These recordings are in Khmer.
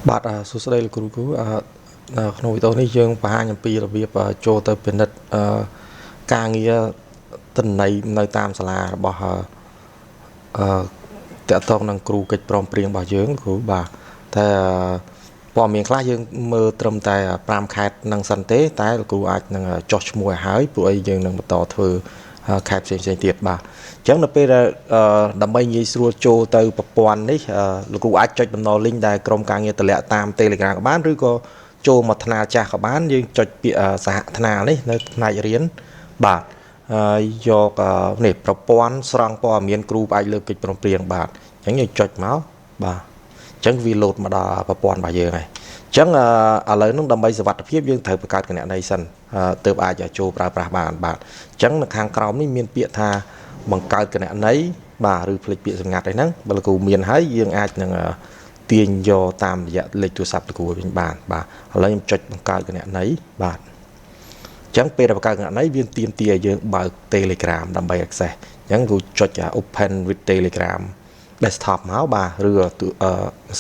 បាទសួស្តីលោកគ្រូគ្រូក្នុងវីដេអូនេះយើងបង្ហាញអំពីរបៀបចូលទៅពិនិត្យការងារទិន្នន័យនៅតាមសាលារបស់តកតងនឹងគ្រូកិច្ចព្រមព្រៀងរបស់យើងគ្រូបាទតែព័ត៌មានខ្លះយើងមើលត្រឹមតែ5ខេត្តនឹងសិនទេតែលោកគ្រូអាចនឹងចោះឈ្មោះឲ្យហើយព្រោះអីយើងនឹងបន្តធ្វើខេត្តផ្សេងៗទៀតបាទអញ្ចឹងនៅពេលដែលដើម្បីងាយស្រួលចូលទៅប្រព័ន្ធនេះលោកគ្រូអាចចុចតំណ link ដែលក្រុមការងារតម្លាក់តាម Telegram ក៏បានឬក៏ចូលមកថ្នាលចាស់ក៏បានយើងចុចពាក្យសហថ្នាលនេះនៅផ្នែករៀនបាទយកនេះប្រព័ន្ធស្រង់ព័ត៌មានគ្រូផ្អែកលើកិច្ចព្រមព្រៀងបាទអញ្ចឹងយើងចុចមកបាទអញ្ចឹងវាលោតមកដល់ប្រព័ន្ធរបស់យើងហើយអញ្ចឹងឥឡូវនោះដើម្បីសុវត្ថិភាពយើងត្រូវបង្កើតគណនីសិនទើបអាចចូលប្រើប្រាស់បានបាទអញ្ចឹងនៅខាងក្រោមនេះមានពាក្យថាបង្កើតគណនីបាទឬផ្លេចពាក្យសម្ងាត់អីហ្នឹងបើលោកគ្រូមានហើយយើងអាចនឹងទាញយកតាមរយៈលេខទូរស័ព្ទលោកគ្រូវិញបានបាទឥឡូវខ្ញុំចុចបង្កើតគណនីបាទអញ្ចឹងពេលដែលបង្កើតគណនីវាទាមទារឲ្យយើងបើក Telegram ដើម្បី access អញ្ចឹងគ្រូចុច open with Telegram desktop មកបាទឬម៉ា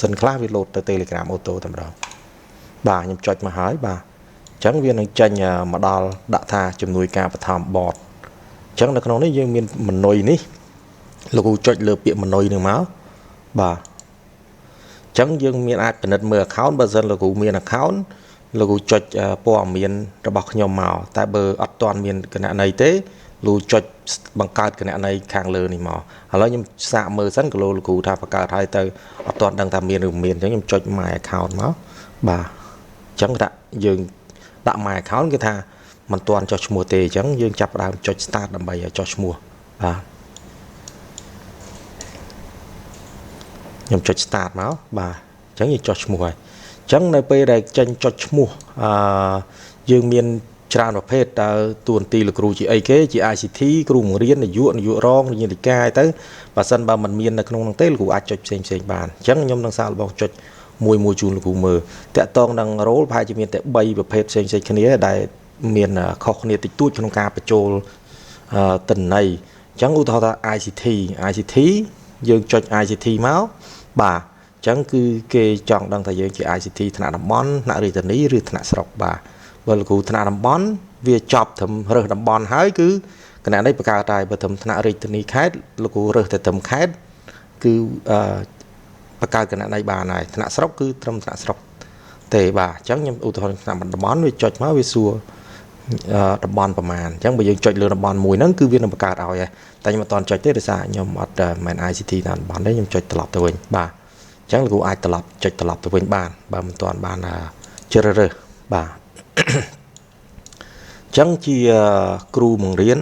ស៊ីនខ្លះវាលោតទៅ Telegram auto តែម្ដងបាទខ្ញុំចុចមកហើយបាទអញ្ចឹងវានឹងចេញមកដល់ដាក់ថាជំនួយការបឋម bot អញ្ចឹងនៅក្នុងនេះយើងមានម៉នុយនេះលោកគ្រូចុចលើពាក្យម៉នុយនឹងមកបាទអញ្ចឹងយើងមានអាចពិនិត្យមើល account បើសិនលោកគ្រូមាន account លោកគ្រូចុចព័ត៌មានរបស់ខ្ញុំមកតែបើអត់ទាន់មានគណនីទេលោកចុចបង្កើតគណនីខាងលើនេះមកឥឡូវខ្ញុំសាកមើលសិនក៏លោកគ្រូថាបង្កើតហើយទៅអត់ទាន់ដឹងថាមានឬមិនមានអញ្ចឹងខ្ញុំចុច my account មកបាទអញ្ចឹងយើងដាក់ my account គឺថាមិនទាន់ចុះឈ្មោះទេអញ្ចឹងយើងចាប់ផ្ដើមចុច start ដើម្បីឲ្យចុះឈ្មោះបាទខ្ញុំចុច start មកបាទអញ្ចឹងយើងចុះឈ្មោះហើយអញ្ចឹងនៅពេលដែលចេញចុចឈ្មោះយើងមានច្រើនប្រភេទតើតួនាទីលោកគ្រូជាអីគេជា ICT គ្រូបង្រៀននាយករងនាយិកាទៅបើសិនបើមិនមាននៅក្នុងនោះទេលោកគ្រូអាចចុចផ្សេងបានអញ្ចឹងខ្ញុំនឹងសាកល្បងចុចមួយជូនលោកគ្រូមើលតាក់ទងនឹង role ប្រហែលជាមានតែ3ប្រភេទផ្សេងគ្នាដែលមានខុសគ្នាតិចតួចក្នុងការបញ្ចូលទិន្នន័យអញ្ចឹងឧទាហរណ៍ថា ICT យើងចុច ICT មកបាទអញ្ចឹងគឺគេចង់ដឹងថាយើងជា ICT ថ្នាក់តំបន់ថ្នាក់រាជធានីឬថ្នាក់ស្រុកបាទបើលោកគ្រូថ្នាក់តំបន់វាចប់ត្រឹមរើសតំបន់ហើយគឺគណៈនេះបង្កើតតែបើត្រឹមថ្នាក់រាជធានីខេត្តលោកគ្រូរើសតែត្រឹមខេត្តគឺបង្កើតគណៈនេះបានហើយថ្នាក់ស្រុកគឺត្រឹមថ្នាក់ស្រុកទេបាទអញ្ចឹងខ្ញុំឧទាហរណ៍ថ្នាក់តំបន់វាចុចមកវាសួរតំបន់ប្រមាណអញ្ចឹងបើយើងចុចលើតំបន់មួយហ្នឹងគឺវានឹងបង្កើតឲ្យហើយតែខ្ញុំអត់ទាន់ចុចទេដោយសារខ្ញុំអត់មែន ICT តាមតំបន់ទេខ្ញុំចុចត្រឡប់ទៅវិញបាទអញ្ចឹងលោកគ្រូអាចចុចត្រឡប់ទៅវិញបានបើមិនទាន់បានជ្រើសរើសបាទអញ្ចឹងជាគ្រូបង្រៀន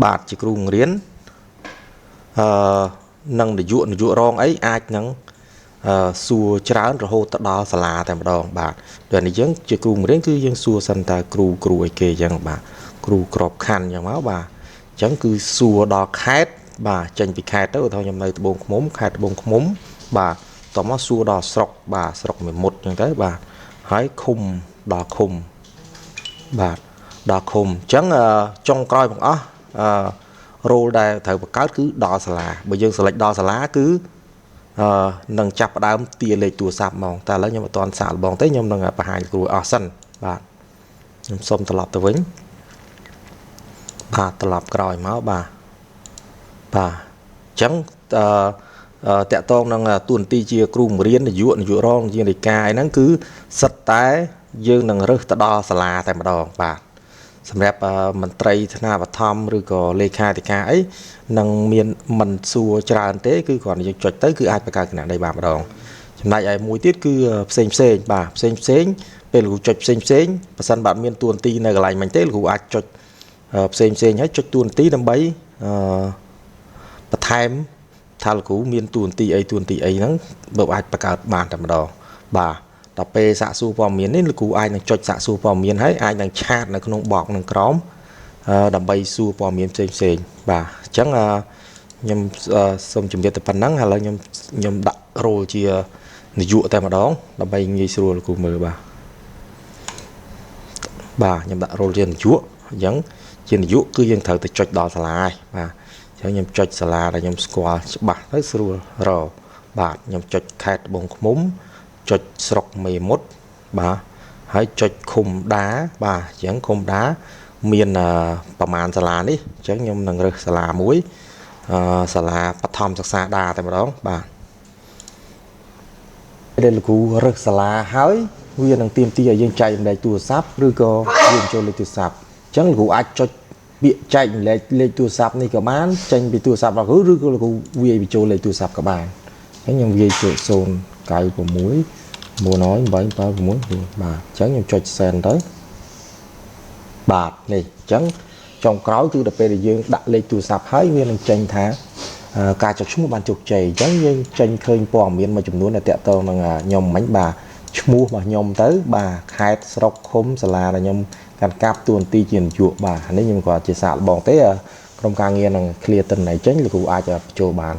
បាទជាគ្រូបង្រៀននឹងនាយករងអីអាចនឹងសួរច្រើនរហូតទៅដល់សាលាតែម្ដងបាទដូចនេះយើងជាគ្រូបង្រៀនគឺយើងសួរសិនតើគ្រូអីគេអញ្ចឹងបាទគ្រូក្របខណ្ឌអញ្ចឹងមកបាទអញ្ចឹងគឺសួរដល់ខេត្តបាទចេញពីខេត្តទៅឧទាហរណ៍ខ្ញុំនៅត្បូងឃ្មុំខេត្តត្បូងឃ្មុំបាទតោះមកសួរដល់ស្រុកបាទស្រុកមេមត់អញ្ចឹងទៅបាទហើយឃុំដល់ឃុំបាទដល់ឃុំអញ្ចឹងចុងក្រោយបង្អស់role ដែលត្រូវបង្កើតគឺដល់សាលាបើយើង select ដល់សាលាគឺនឹងចាប់ផ្ដើមទាលេខទូរស័ព្ទហ្មងតែឥឡូវខ្ញុំអត់ទាន់សាកល្បងទេខ្ញុំនឹងបង្ហាញគ្រូអស់សិនបាទខ្ញុំសុំត្រឡប់ទៅវិញបាទត្រឡប់ក្រោយមកបាទអញ្ចឹងតកតងនឹងតួនាទីជាគ្រូបង្រៀននាយករងនាយិកាហ្នឹងគឺសិតតែយើងនឹងរើសទៅដល់សាលាតែម្ដងបាទសម្រាប់មន្ត្រីថ្នាក់បឋមឬក៏លេខាធិការអីនឹងមានមិនសួរច្រើនទេគឺគ្រាន់តែយើងចុចទៅគឺអាចបង្កើតគណនីបានម្ដងចំណែកឯមួយទៀតគឺផ្សេងបាទផ្សេងពេលលោកគ្រូចុចផ្សេងបើសិនបាទមានតួនាទីនៅកន្លែងមិញទេលោកគ្រូអាចចុចផ្សេងហើយចុចតួនាទីដើម្បីបន្ថែមថាលោកគ្រូមានតួនាទីអីហ្នឹងបើអាចបង្កើតបានតែម្ដងបាទដល់ពេលសាកសួរព័ត៌មាននេះលោកគ្រូអាចនឹងចុចសាកសួរព័ត៌មានហើយអាចនឹងឆាតនៅក្នុងបកនឹងក្រោមដើម្បីសួរព័ត៌មានផ្សេងបាទអញ្ចឹងខ្ញុំសូមជម្រាបតែប៉ុណ្ណឹងឥឡូវខ្ញុំដាក់ role ជានាយកតែម្ដងដើម្បីងាយស្រួលលោកគ្រូមើលបាទខ្ញុំដាក់ role ជានាយកអញ្ចឹងជានាយកគឺយើងត្រូវទៅចុចដល់សាលាហើយបាទអញ្ចឹងខ្ញុំចុចសាលាដែលខ្ញុំស្គាល់ច្បាស់ទៅស្រួលរកបាទខ្ញុំចុចខេត្តត្បូងឃ្មុំ ចុចស្រុកមេមត់បាទហើយចុចឃុំដាបាទអញ្ចឹងឃុំដាមានប្រមាណសាលានេះអញ្ចឹងខ្ញុំនឹងរើសសាលាមួយសាលាបឋមសិក្សាដាតែម្ដងបាទដែលលោកគ្រូរើសសាលាហើយវានឹងទាមទារឲ្យយើងចែកម្លែកទូរស័ព្ទឬក៏យើងចូលលេខទូរស័ព្ទអញ្ចឹងលោកគ្រូអាចចុចពាក្យចែកម្លែកលេខទូរស័ព្ទនេះក៏បានចេញពីទូរស័ព្ទរបស់គ្រូឬក៏លោកគ្រូវាយបញ្ចូលលេខទូរស័ព្ទក៏បានអញ្ចឹងខ្ញុំវាយចូល096 908 876បាទអញ្ចឹងខ្ញុំចុច send ទៅបាទនេះអញ្ចឹងចុងក្រោយគឺដល់ពេលដែលយើងដាក់លេខទូរស័ព្ទហើយវានឹងចេញថាការចុចឈ្មោះបានជោគជ័យអញ្ចឹងយើងចេញឃើញព័ត៌មានមួយចំនួនដែលតាក់ទងនឹងខ្ញុំមិញបាទឈ្មោះរបស់ខ្ញុំទៅបាទខេត្តស្រុកឃុំសាលាដែលខ្ញុំកាន់កាប់តួនាទីជានាយកបាទនេះខ្ញុំគាត់ជាសាកល្បងទេក្រុមការងារនឹង clear ទិន្នន័យចេញលោកគ្រូអាចបញ្ចូលបាន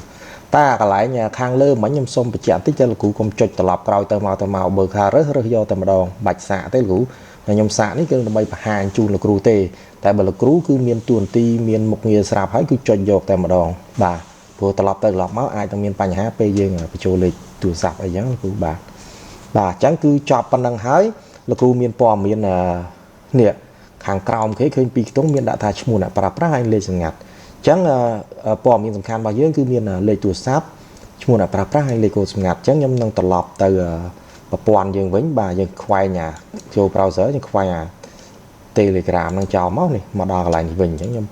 តែកន្លែងខាងលើមិញខ្ញុំសូមបញ្ជាក់តិចតែលោកគ្រូកុំចុចត្រឡប់ក្រោយទៅមកបើខារើសយកតែម្ដងបាច់សាកទេលោកគ្រូខ្ញុំសាកនេះគឺដើម្បីបង្ហាញជូនលោកគ្រូទេតែបើលោកគ្រូគឺមានតួនាទីមានមុខងារស្រាប់ហើយគឺចុចយកតែម្ដងបាទព្រោះត្រឡប់ទៅត្រឡប់មកអាចនឹងមានបញ្ហាពេលយើងបញ្ចូលលេខទូរស័ព្ទអីចឹងលោកគ្រូបាទអញ្ចឹងគឺចប់ប៉ុណ្ណឹងហើយលោកគ្រូមានព័ត៌មាននេះខាងក្រោមគេឃើញពីខ្ទង់មានដាក់ថាឈ្មោះអ្នកប្រើប្រាស់ហើយលេខសម្ងាត់អញ្ចឹងព័ត៌មានសំខាន់របស់យើងគឺមានលេខទូរស័ព្ទឈ្មោះអ្នកប្រើប្រាស់ហើយលេខកូដសម្ងាត់អញ្ចឹងខ្ញុំនឹងត្រឡប់ទៅប្រព័ន្ធយើងវិញបាទយើងខ្វែងចូល browser យើងខ្វែងTelegram នឹងចោលមកនេះមកដល់កន្លែងនេះវិញអញ្ចឹងខ្ញុំ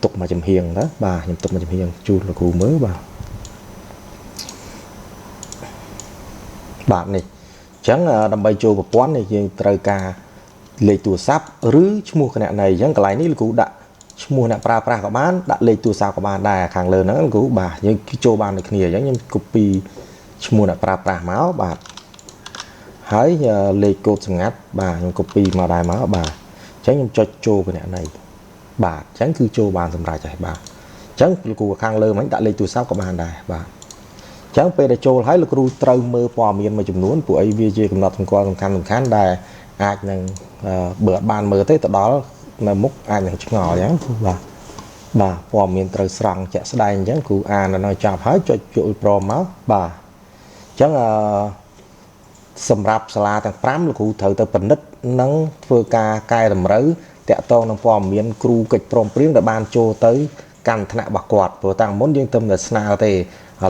ទុកមកចំហៀងទៅបាទខ្ញុំទុកមកចំហៀងជូនលោកគ្រូមើលបាទនេះអញ្ចឹងដើម្បីចូលប្រព័ន្ធនេះយើងត្រូវការលេខទូរស័ព្ទឬឈ្មោះគណនីអញ្ចឹងកន្លែងនេះលោកគ្រូដាក់ឈ្មោះអ្នកប្រើប្រាស់ក៏បានដាក់លេខទូរស័ព្ទក៏បានដែរខាងលើហ្នឹងលោកគ្រូបាទយើងចូលបានដូចគ្នាអញ្ចឹងខ្ញុំ copy ឈ្មោះអ្នកប្រើប្រាស់មកបាទហើយលេខកូដសម្ងាត់បាទខ្ញុំ copy មកដែរមកបាទអញ្ចឹងខ្ញុំចុចចូលគណនីបាទអញ្ចឹងគឺចូលបានសម្រាប់ហើយបាទអញ្ចឹងលោកគ្រូខាងលើមិញដាក់លេខទូរស័ព្ទក៏បានដែរបាទអញ្ចឹងពេលដែលចូលហើយលោកគ្រូត្រូវមើលព័ត៌មានមួយចំនួនពួកអីវាជាកំណត់សម្គាល់សំខាន់ដែលអាចនឹងបើអត់បានមើលទេទៅដល់នៅមុខអាចនឹងឆ្ងល់អញ្ចឹងបាទព័ត៌មានត្រូវស្រង់ជាក់ស្ដែងអញ្ចឹងគ្រូអាននៅចប់ហើយចុចចូលព្រមមកបាទអញ្ចឹងសម្រាប់សាលាទាំង5លោកគ្រូត្រូវទៅពិនិត្យនិងធ្វើការកែតម្រូវតាក់ទងនឹងព័ត៌មានគ្រូកិច្ចព្រមព្រៀងដែលបានចូលទៅកាន់ថ្នាក់របស់គាត់ព្រោះតាំងមុនយើងទៅតែស្នើទេឥ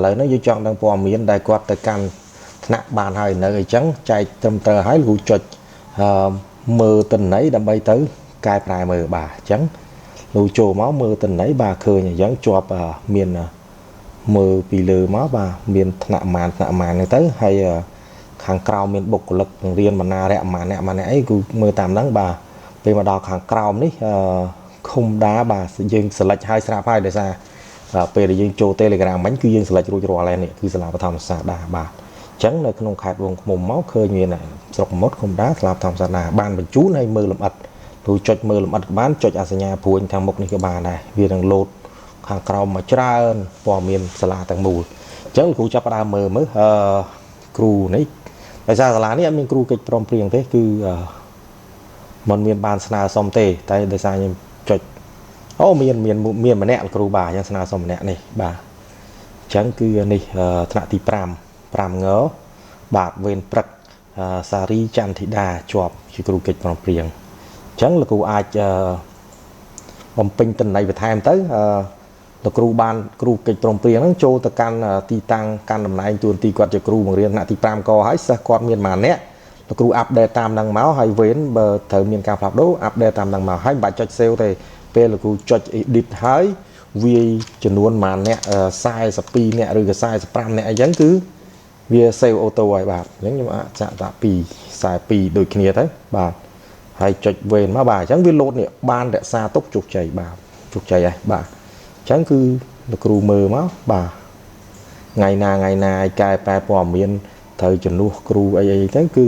ឡូវនេះយើងចង់ដឹងព័ត៌មានដែលគាត់ទៅកាន់ថ្នាក់បានហើយនៅអញ្ចឹងចែកត្រឹមត្រូវហើយលោកគ្រូចុចមើលទិន្នន័យដើម្បីទៅកែប្រែមើលបាទអញ្ចឹងលោកចូលមកមើលទិន្នន័យបាទឃើញអញ្ចឹងជាប់មានមើលពីលើមកបាទមានថ្នាក់ម៉ានហ្នឹងទៅហើយខាងក្រោមមានបុគ្គលិករៀនបណ្ណារៈម៉ានអ្នកអីគឺមើលតាមហ្នឹងបាទពេលមកដល់ខាងក្រោមនេះឃុំដាបាទយើង select ឲ្យស្រាប់ហើយដោយសារពេលដែលយើងចូល Telegram មិញគឺយើង select រួចរាល់ហើយនេះគឺសាលាបឋមសិក្សាដាបាទអញ្ចឹងនៅក្នុងខេត្តវងឃ្មុំមកឃើញមានស្រុកមុតឃុំដាសាលាបឋមសិក្សាដាបានបញ្ជូនឲ្យមើលលម្អិតទូចុចមើលលម្អិតក៏បានចុចអសញ្ញាព្រួយខាងមុខនេះក៏បានដែរវានឹងលោតខាងក្រោមមកច្រើនព័ត៌មានសាលាទាំងមូលអញ្ចឹងគ្រូចាប់ផ្ដើមមើលគ្រូនេះដោយសារសាលានេះអត់មានគ្រូកិច្ចព្រមព្រៀងទេគឺមិនមានបានស្នើសុំទេតែដោយសារខ្ញុំចុចមានម្នាក់គ្រូបាទយ៉ាងស្នើសុំម្នាក់នេះបាទអញ្ចឹងគឺនេះថ្នាក់ទី5ងបាទវេនព្រឹកសារីចន្ទធីតាជាប់ជាគ្រូកិច្ចព្រមព្រៀងអញ្ចឹងលោកគ្រូអាចបំពេញទិន្នន័យបន្ថែមទៅលោកគ្រូបានគ្រូកិច្ចព្រមព្រៀងហ្នឹងចូលទៅកាន់ទីតាំងកាន់តំណែងទួនាទីគាត់ជាគ្រូបង្រៀនថ្នាក់ទី5កហើយសិស្សគាត់មានប៉ុន្មានអ្នកលោកគ្រូអាប់ដេតតាមហ្នឹងមកហើយវេនបើត្រូវមានការផ្លាស់ប្ដូរអាប់ដេតតាមហ្នឹងមកហើយមិនបាច់ចុច save ទេពេលលោកគ្រូចុច edit ហើយវាយចំនួនប៉ុន្មានអ្នក42អ្នកឬក៏45អ្នកអីចឹងគឺវា save auto ហើយបាទអញ្ចឹងខ្ញុំអាចចាក់ដាក់42ដូចគ្នាទៅបាទហើយចុចវេនមកបាទអញ្ចឹងវាលោតនេះបានរក្សាទុកជោគជ័យបាទជោគជ័យហើយបាទអញ្ចឹងគឺលោកគ្រូមើលមកបាទថ្ងៃណាឲ្យកែប្រែព័ត៌មានត្រូវជំនួសគ្រូអីទៅគឺ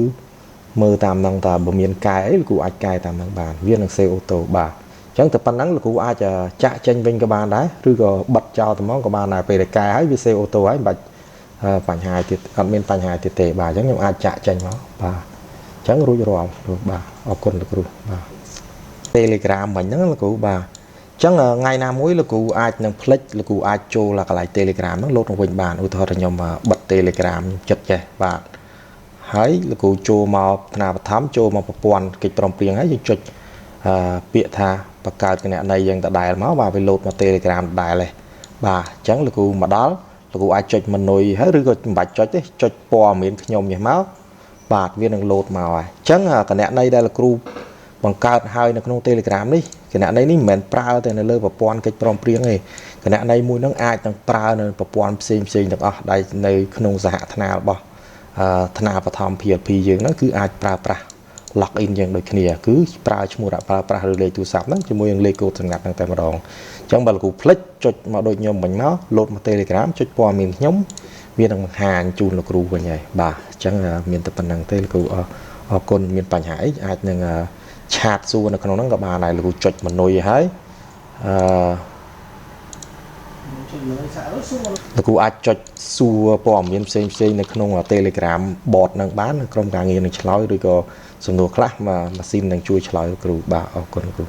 មើលតាមហ្នឹងតើបើមានកែអីលោកគ្រូអាចកែតាមហ្នឹងបានវានឹង save auto បាទអញ្ចឹងតែប៉ុណ្ណឹងលោកគ្រូអាចចាក់ចេញវិញក៏បានដែរឬក៏បិទចោលតែមកក៏បានដែរពេលដែលកែហើយវា save auto ហើយមិនបាច់បញ្ហាទៀតអត់មានបញ្ហាទៀតទេបាទអញ្ចឹងខ្ញុំអាចចាក់ចេញមកបាទអញ្ចឹងរួចរាល់បាទអរគុណលោកគ្រូបាទ Telegram មិញហ្នឹងលោកគ្រូបាទអញ្ចឹងថ្ងៃណាមួយលោកគ្រូអាចនឹងផ្លិចលោកគ្រូអាចចូលកន្លែង Telegram ហ្នឹងលោតមកវិញបានឧទាហរណ៍ថាខ្ញុំបិទ Telegram ចិត្តចេះបាទហ ហើយលោកគ្រូចូលមកថ្នាក់បឋមចូលមកប្រព័ន្ធកិច្ចព្រមព្រៀងហើយយើងចុចពាក្យថាបង្កើតគណនីយើងដដែលមកបាទវាលោតមក Telegram ដដែលហើយបាទអញ្ចឹងលោកគ្រូមកដល់លោកគ្រូអាចចុចមេនុយហើយឬក៏មិនបាច់ចុចទេចុចព័ត៌មានខ្ញុំនេះមកបាទវានឹងលោតមកហើយអញ្ចឹងគណនីដែលលោកគ្រូបង្កើតហើយនៅក្នុង Telegram នេះគណនីនេះមិនមែនប្រើតែនៅលើប្រព័ន្ធកិច្ចព្រមព្រៀងទេគណនីមួយនឹងអាចនឹងប្រើនៅប្រព័ន្ធផ្សេងទាំងអស់ដែលនៅក្នុងសហថ្នាលរបស់ថ្នាលបឋម PLP យើងហ្នឹងគឺអាចប្រើប្រាស់ log in យ៉ាងដូចគ្នាគឺប្រើឈ្មោះដាក់ប្រើប្រាស់ឬលេខទូរស័ព្ទហ្នឹងជាមួយនឹងលេខកូដសម្ងាត់ហ្នឹងតែម្ដងអញ្ចឹងបើលោកគ្រូផ្លិចចុចមកដូចខ្ញុំវិញមកលោតមក Telegram ចុចព័ត៌មានខ្ញុំវានឹងបង្ហាញជូនលោកគ្រូវិញហើយបាទអញ្ចឹងមានតែប៉ុណ្្នឹងទេលោកគ្រូអរគុណមានបញ្ហាអីអាចនឹងឆាតសួរនៅក្នុងហ្នឹងក៏បានដែរលោកគ្រូចុចមេនុយហើយលោកគ្រូអាចចុចសួរព័ត៌មានផ្សេងនៅក្នុង Telegram bot នឹងបានក្រុមការងារនឹងឆ្លើយឬក៏សំណួរខ្លះម៉ាស៊ីននឹងជួយឆ្លើយលោកគ្រូបាទអរគុណគ្រូ